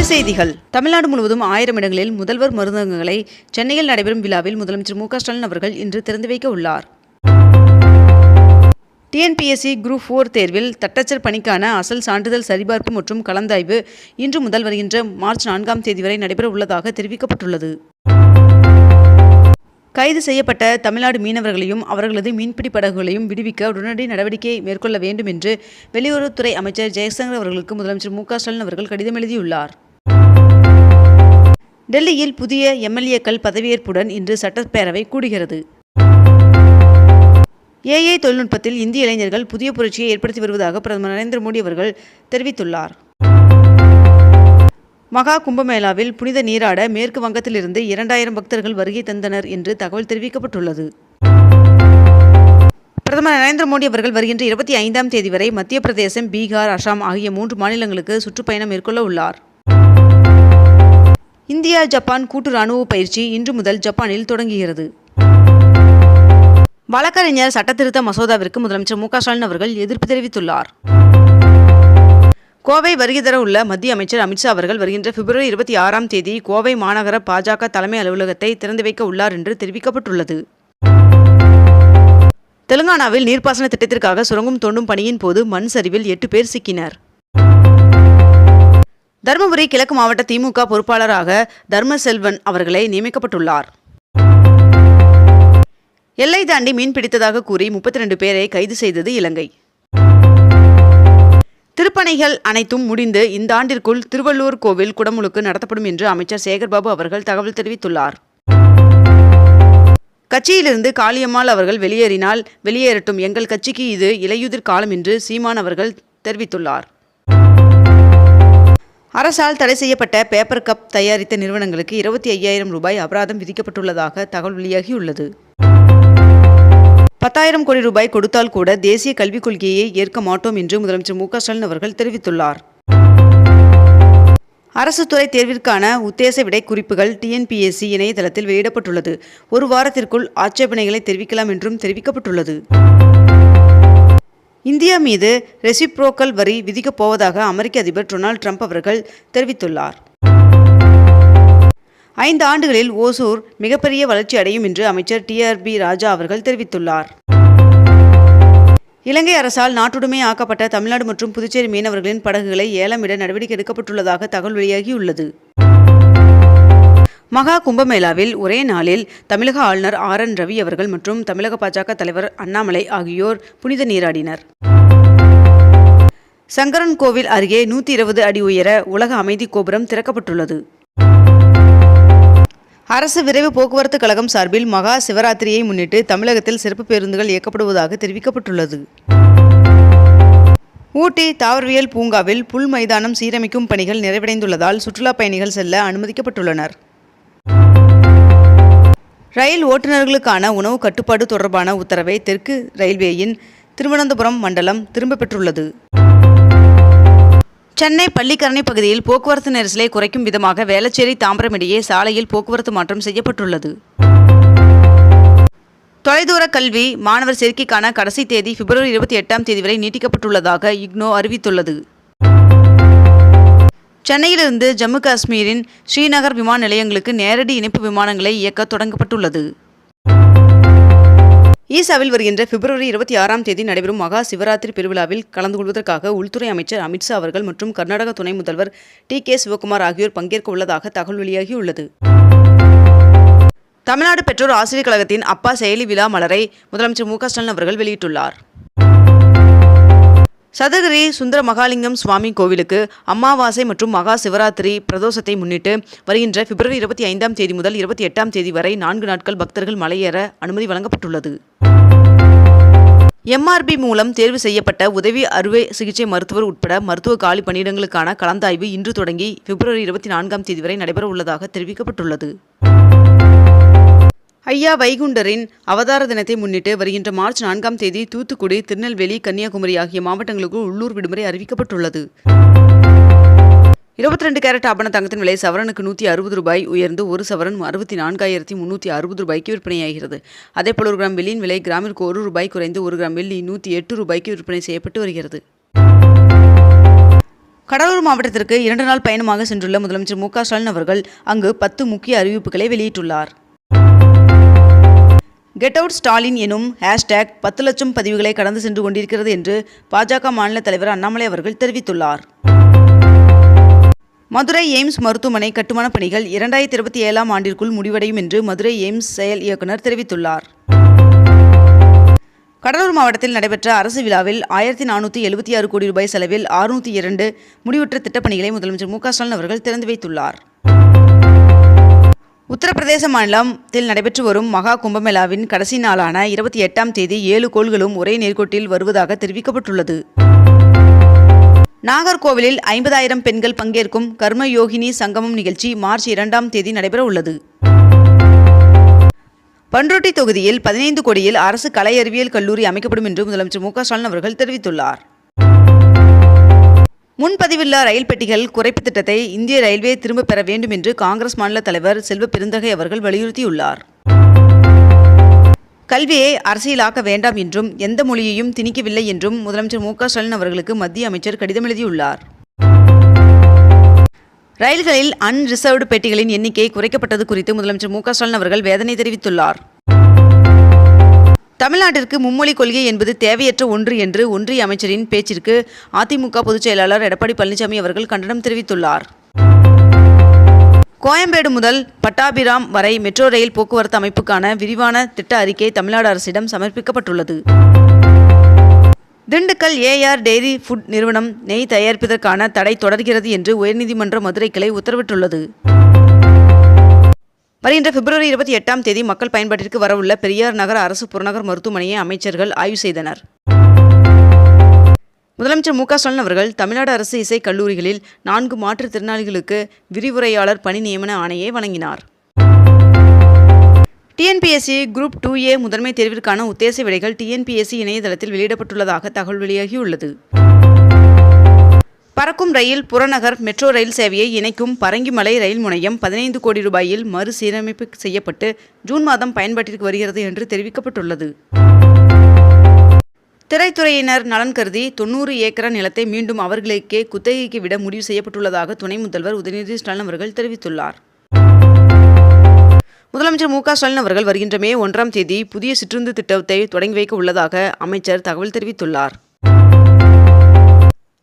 செய்திகள். தமிழ்நாடு முழுவதும் 1000 இடங்களில் முதல்வர் மருந்தகங்களை சென்னையில் நடைபெறும் விழாவில் முதலமைச்சர் மு க ஸ்டாலின் அவர்கள் இன்று திறந்து வைக்க உள்ளார். டிஎன்பிஎஸ்சி குரூப் 4 தேர்வில் தட்டச்சர் பணிக்கான அசல் சான்றிதழ் சரிபார்ப்பு மற்றும் கலந்தாய்வு இன்று முதல் வருகின்ற மார்ச் 4ஆம் தேதி வரை நடைபெற உள்ளதாக தெரிவிக்கப்பட்டுள்ளது. கைது செய்யப்பட்ட தமிழ்நாடு மீனவர்களையும் அவர்களது மீன்பிடி படகுகளையும் விடுவிக்க உடனடி நடவடிக்கை மேற்கொள்ள வேண்டும் என்று வெளியுறவுத்துறை அமைச்சர் ஜெய்சங்கர் அவர்களுக்கு முதலமைச்சர் மு க ஸ்டாலின் அவர்கள் கடிதம் எழுதியுள்ளார். டெல்லியில் புதிய எம்எல்ஏக்கள் பதவியேற்புடன் இன்று சட்டப்பேரவை கூடுகிறது. ஏஐ தொழில்நுட்பத்தில் இந்திய இளைஞர்கள் புதிய புரட்சியை ஏற்படுத்தி வருவதாக பிரதமர் நரேந்திர மோடி அவர்கள் தெரிவித்துள்ளார். மகா கும்பமேளாவில் புனித நீராட மேற்கு வங்கத்திலிருந்து 2000 பக்தர்கள் வருகை தந்தனர் என்று தகவல் தெரிவிக்கப்பட்டுள்ளது. பிரதமர் நரேந்திர மோடி அவர்கள் வருகின்ற 25ஆம் தேதி வரை மத்திய பிரதேசம், பீகார், அசாம் ஆகிய 3 மாநிலங்களுக்கு சுற்றுப்பயணம் மேற்கொள்ள உள்ளார். இந்தியா ஜப்பான் கூட்டு ராணுவ பயிற்சி இன்று முதல் ஜப்பானில் தொடங்குகிறது. வழக்கறிஞர் சட்டத்திருத்த மசோதாவிற்கு முதலமைச்சர் மு க ஸ்டாலின் அவர்கள் எதிர்ப்பு தெரிவித்துள்ளார். கோவை வருகை தர உள்ள மத்திய அமைச்சர் அமித்ஷா அவர்கள் வருகின்ற பிப்ரவரி 26ஆம் தேதி கோவை மாநகர பாஜக தலைமை அலுவலகத்தை திறந்து வைக்க உள்ளார் என்று தெரிவிக்கப்பட்டுள்ளது. தெலுங்கானாவில் நீர்ப்பாசன திட்டத்திற்காக சுரங்கம் தோண்டும் பணியின் போது மண் சரிவில் 8 பேர் சிக்கினர். தருமபுரி கிழக்கு மாவட்ட திமுக பொறுப்பாளராக தர்மசெல்வன் அவர்களை நியமிக்கப்பட்டுள்ளார். எல்லை தாண்டி மீன் பிடித்ததாக கூறி 32 பேரை கைது செய்தது இலங்கை. திருப்பணிகள் அனைத்தும் முடிந்து இந்த ஆண்டிற்குள் திருவள்ளூர் கோவில் குடமுழுக்கு நடத்தப்படும் என்று அமைச்சர் சேகர்பாபு அவர்கள் தகவல் தெரிவித்துள்ளார். கட்சியிலிருந்து காளியம்மாள் அவர்கள் வெளியேறினால் வெளியேறட்டும், எங்கள் கட்சிக்கு இது இலையுதிர் காலம் என்று சீமான் அவர்கள் தெரிவித்துள்ளார். அரசால் தடை செய்யப்பட்ட பேப்பர் கப் தயாரித்த நிறுவனங்களுக்கு 25,000 ரூபாய் அபராதம் விதிக்கப்பட்டுள்ளதாக தகவல் வெளியாகியுள்ளது. 10,000 கோடி ரூபாய் கொடுத்தால் கூட தேசிய கல்விக் கொள்கையை ஏற்க மாட்டோம் என்று முதலமைச்சர் மு க ஸ்டாலின் அவர்கள் தெரிவித்துள்ளார். அரசு துறை தேர்விற்கான உத்தேச விடை குறிப்புகள் டிஎன்பிஎஸ்சி இணையதளத்தில் வெளியிடப்பட்டுள்ளது. ஒரு வாரத்திற்குள் ஆட்சேபனைகளை தெரிவிக்கலாம் என்றும் தெரிவிக்கப்பட்டுள்ளது. இந்தியா மீது ரெசிப்ரோக்கல் வரி விதிக்கப் போவதாக அமெரிக்க அதிபர் டொனால்ட் ட்ரம்ப் அவர்கள் தெரிவித்துள்ளார். 5 ஆண்டுகளில் ஓசூர் மிகப்பெரிய வளர்ச்சி அடையும் என்று அமைச்சர் TRB ராஜா அவர்கள் தெரிவித்துள்ளார். இலங்கை அரசால் நாட்டுடைமை ஆக்கப்பட்ட தமிழ்நாடு மற்றும் புதுச்சேரி மீனவர்களின் படகுகளை ஏலமிட நடவடிக்கை எடுக்கப்பட்டுள்ளதாக தகவல் வெளியாகியுள்ளது. மகா கும்பமேளாவில் ஒரே நாளில் தமிழக ஆளுநர் RN ரவி அவர்கள் மற்றும் தமிழக பாஜக தலைவர் அண்ணாமலை ஆகியோர் புனித நீராடினர். சங்கரன் கோவில் அருகே 120 அடி உயர உலக அமைதி கோபுரம் திறக்கப்பட்டுள்ளது. அரசு விரைவு போக்குவரத்து கழகம் சார்பில் மகா சிவராத்திரியை முன்னிட்டு தமிழகத்தில் சிறப்பு பேருந்துகள் இயக்கப்படுவதாக தெரிவிக்கப்பட்டுள்ளது. ஊட்டி தாவரவியல் பூங்காவில் புல் மைதானம் சீரமைக்கும் பணிகள் நிறைவடைந்துள்ளதால் சுற்றுலா பயணிகள் செல்ல அனுமதிக்கப்பட்டுள்ளனர். ரயில் ஓட்டுநர்களுக்கான உணவு கட்டுப்பாடு தொடர்பான உத்தரவை தெற்கு ரயில்வேயின் திருவனந்தபுரம் மண்டலம் திரும்ப பெற்றுள்ளது. சென்னை பள்ளிக்கரணை பகுதியில் போக்குவரத்து நெரிசலை குறைக்கும் விதமாக வேளச்சேரி தாம்பரம் இடையே சாலையில் போக்குவரத்து மாற்றம் செய்யப்பட்டுள்ளது. தொலைதூர கல்வி மாணவர் சேர்க்கைக்கான கடைசி தேதி பிப்ரவரி 28ஆம் தேதி வரை நீட்டிக்கப்பட்டுள்ளதாக இக்னோ அறிவித்துள்ளது. சென்னையிலிருந்து ஜம்மு காஷ்மீரின் ஸ்ரீநகர் விமான நிலையங்களுக்கு நேரடி இணைப்பு விமானங்களை இயக்க தொடங்கப்பட்டுள்ளது. ஈசாவில் வருகின்ற பிப்ரவரி 26ஆம் தேதி நடைபெறும் மகா சிவராத்திரி பெருவிழாவில் கலந்து கொள்வதற்காக உள்துறை அமைச்சர் அமித்ஷா அவர்கள் மற்றும் கர்நாடக துணை முதல்வர் TK சிவகுமார் ஆகியோர் பங்கேற்க உள்ளதாக தகவல் வெளியாகியுள்ளது. தமிழ்நாடு பெற்றோர் ஆசிரியர் கழகத்தின் அப்பா செயலி விழா மலரை முதலமைச்சர் மு க ஸ்டாலின் அவர்கள் வெளியிட்டுள்ளார். சதுரகிரி சுந்தர மகாலிங்கம் சுவாமி கோவிலுக்கு அமாவாசை மற்றும் மகா சிவராத்திரி பிரதோஷத்தை முன்னிட்டு வருகின்ற பிப்ரவரி 25ஆம் தேதி முதல் 28ஆம் தேதி வரை 4 நாட்கள் பக்தர்கள் மலையேற அனுமதி வழங்கப்பட்டுள்ளது. MRB மூலம் தேர்வு செய்யப்பட்ட உதவி அறுவை சிகிச்சை மருத்துவர் உட்பட மருத்துவ காலி பணியிடங்களுக்கான கலந்தாய்வு இன்று தொடங்கி பிப்ரவரி 24ஆம் தேதி வரை நடைபெற உள்ளதாக தெரிவிக்கப்பட்டுள்ளது. ஐயா வைகுண்டரின் அவதார தினத்தை முன்னிட்டு வருகின்ற மார்ச் 4ஆம் தேதி தூத்துக்குடி, திருநெல்வேலி, கன்னியாகுமரி ஆகிய மாவட்டங்களுக்கு உள்ளூர் விடுமுறை அறிவிக்கப்பட்டுள்ளது. 22 கேரட் ஆபண தங்கத்தின் விலை சவரனுக்கு 160 ரூபாய் உயர்ந்து 1 சவரன் 64,360 ரூபாய்க்கு விற்பனையாகிறது. அதேபோல் 1 கிராம் வெள்ளியின் விலை கிராமிற்கு 1 ரூபாய் குறைந்து 1 கிராம் வெள்ளி 108 ரூபாய்க்கு விற்பனை செய்யப்பட்டு வருகிறது. கடலூர் மாவட்டத்திற்கு 2 நாள் பயணமாக சென்றுள்ள முதலமைச்சர் மு க ஸ்டாலின் அவர்கள் அங்கு 10 முக்கிய அறிவிப்புகளை வெளியிட்டுள்ளார். கெட் அவுட் ஸ்டாலின் எனும் ஹேஷ்டேக் 10 லட்சம் பதிவுகளை கடந்து சென்று கொண்டிருக்கிறது என்று பாஜக மாநில தலைவர் அண்ணாமலை அவர்கள் தெரிவித்துள்ளார். மதுரை எய்ம்ஸ் மருத்துவமனை கட்டுமான பணிகள் 2027ஆம் ஆண்டிற்குள் முடிவடையும் என்று மதுரை எய்ம்ஸ் செயல் இயக்குநர் தெரிவித்துள்ளார். கடலூர் மாவட்டத்தில் நடைபெற்ற அரசு விழாவில் 1476 கோடி ரூபாய் செலவில் 602 முடிவுற்ற திட்டப்பணிகளை முதலமைச்சர் மு க ஸ்டாலின் அவர்கள் திறந்து வைத்துள்ளார். உத்தரப்பிரதேச மாநிலத்தில் நடைபெற்று வரும் மகா கும்பமேளாவின் கடைசி நாளான 28ஆம் தேதி 7 கோள்களும் ஒரே நேர்கோட்டில் வருவதாக தெரிவிக்கப்பட்டுள்ளது. நாகர்கோவிலில் 50,000 பெண்கள் பங்கேற்கும் கர்மயோகினி சங்கமம் நிகழ்ச்சி மார்ச் 2ஆம் தேதி நடைபெற உள்ளது. பண்ருட்டி தொகுதியில் 15 கோடியில் அரசு கலை அறிவியல் கல்லூரி அமைக்கப்படும் என்று முதலமைச்சர் மு க ஸ்டாலின் அவர்கள் தெரிவித்துள்ளார். முன்பதிவில்லா ரயில் பெட்டிகள் குறைப்பு திட்டத்தை இந்திய ரயில்வே திரும்பப் பெற வேண்டும் என்று காங்கிரஸ் மாநில தலைவர் செல்வ பெருந்தகை அவர்கள் வலியுறுத்தியுள்ளார். கல்வியை அரசியலாக்க வேண்டாம் என்றும் எந்த மொழியையும் திணிக்கவில்லை என்றும் முதலமைச்சர் மு க ஸ்டாலின் அவர்களுக்கு மத்திய அமைச்சர் கடிதம் எழுதியுள்ளார். ரயில்களில் அன்ரிசர்வ்டு பெட்டிகளின் எண்ணிக்கை குறைக்கப்பட்டது குறித்து முதலமைச்சர் மு க ஸ்டாலின் அவர்கள் வேதனை தெரிவித்துள்ளார். தமிழ்நாட்டிற்கு மும்மொழி கொள்கை என்பது தேவையற்ற ஒன்று என்று ஒன்றிய அமைச்சரின் பேச்சிற்கு அதிமுக பொதுச் செயலாளர் எடப்பாடி பழனிசாமி அவர்கள் கண்டனம் தெரிவித்துள்ளார். கோயம்பேடு முதல் பட்டாபிராம் வரை மெட்ரோ ரயில் போக்குவரத்து அமைப்புக்கான விரிவான திட்ட அறிக்கை தமிழ்நாடு அரசிடம் சமர்ப்பிக்கப்பட்டுள்ளது. திண்டுக்கல் ஏஆர் டெய்ரி ஃபுட் நிறுவனம் நெய் தயாரிப்பதற்கான தடை தொடர்கிறது என்று உயர்நீதிமன்ற மதுரை கிளை உத்தரவிட்டுள்ளது. வருகின்ற பிப்ரவரி 28ஆம் தேதி மக்கள் பயன்பாட்டிற்கு வரவுள்ள பெரியார் நகர் அரசு புறநகர் மருத்துவமனையை அமைச்சர்கள் ஆய்வு செய்தனர். முதலமைச்சர் மு க ஸ்டாலின் அவர்கள் தமிழ்நாடு அரசு இசை கல்லூரிகளில் 4 மாற்றுத்திறனாளிகளுக்கு விரிவுரையாளர் பணி நியமன ஆணையை வழங்கினார். டிஎன்பிஎஸ்சி குரூப் 2A முதன்மை தேர்விற்கான உத்தேச விடைகள் டிஎன்பிஎஸ்சி இணையதளத்தில் வெளியிடப்பட்டுள்ளதாக தகவல் வெளியாகியுள்ளது. பறக்கும் ரயில் புறநகர் மெட்ரோ ரயில் சேவையை இணைக்கும் பரங்கிமலை ரயில் முனையம் 15 கோடி ரூபாயில் மறுசீரமைப்பு செய்யப்பட்டு ஜூன் மாதம் பயன்பாட்டிற்கு வருகிறது என்று தெரிவிக்கப்பட்டுள்ளது. திரைத்துறையினர் நலன் கருதி 90 ஏக்கர் நிலத்தை மீண்டும் அவர்களுக்கே குத்தகைக்கு விட முடிவு செய்யப்பட்டுள்ளதாக துணை முதல்வர் உதயநிதி ஸ்டாலின் அவர்கள் தெரிவித்துள்ளார். முதலமைச்சர் மு க ஸ்டாலின் அவர்கள் வருகின்ற மே 1ஆம் தேதி புதிய சிற்றுந்து திட்டத்தை தொடங்கி வைக்க உள்ளதாக அமைச்சர் தகவல் தெரிவித்துள்ளார்.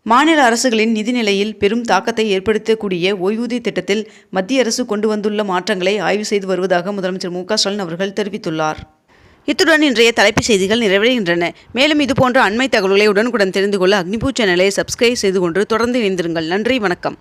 மாநில அரசுகளின் நிதிநிலையில் பெரும் தாக்கத்தை ஏற்படுத்தக்கூடிய ஓய்வூதிய திட்டத்தில் மத்திய அரசு கொண்டு வந்துள்ள மாற்றங்களை ஆய்வு செய்து வருவதாக முதலமைச்சர் மு க ஸ்டாலின் அவர்கள் தெரிவித்துள்ளார். இத்துடன் இன்றைய தலைப்புச் செய்திகள் நிறைவடைகின்றன. மேலும் இதுபோன்ற அண்மை தகவல்களை உடனுக்குடன் தெரிந்து கொள்ள அக்னிபூ சேனலை சப்ஸ்கிரைப் செய்து கொண்டு தொடர்ந்து இணைந்திருங்கள். நன்றி, வணக்கம்.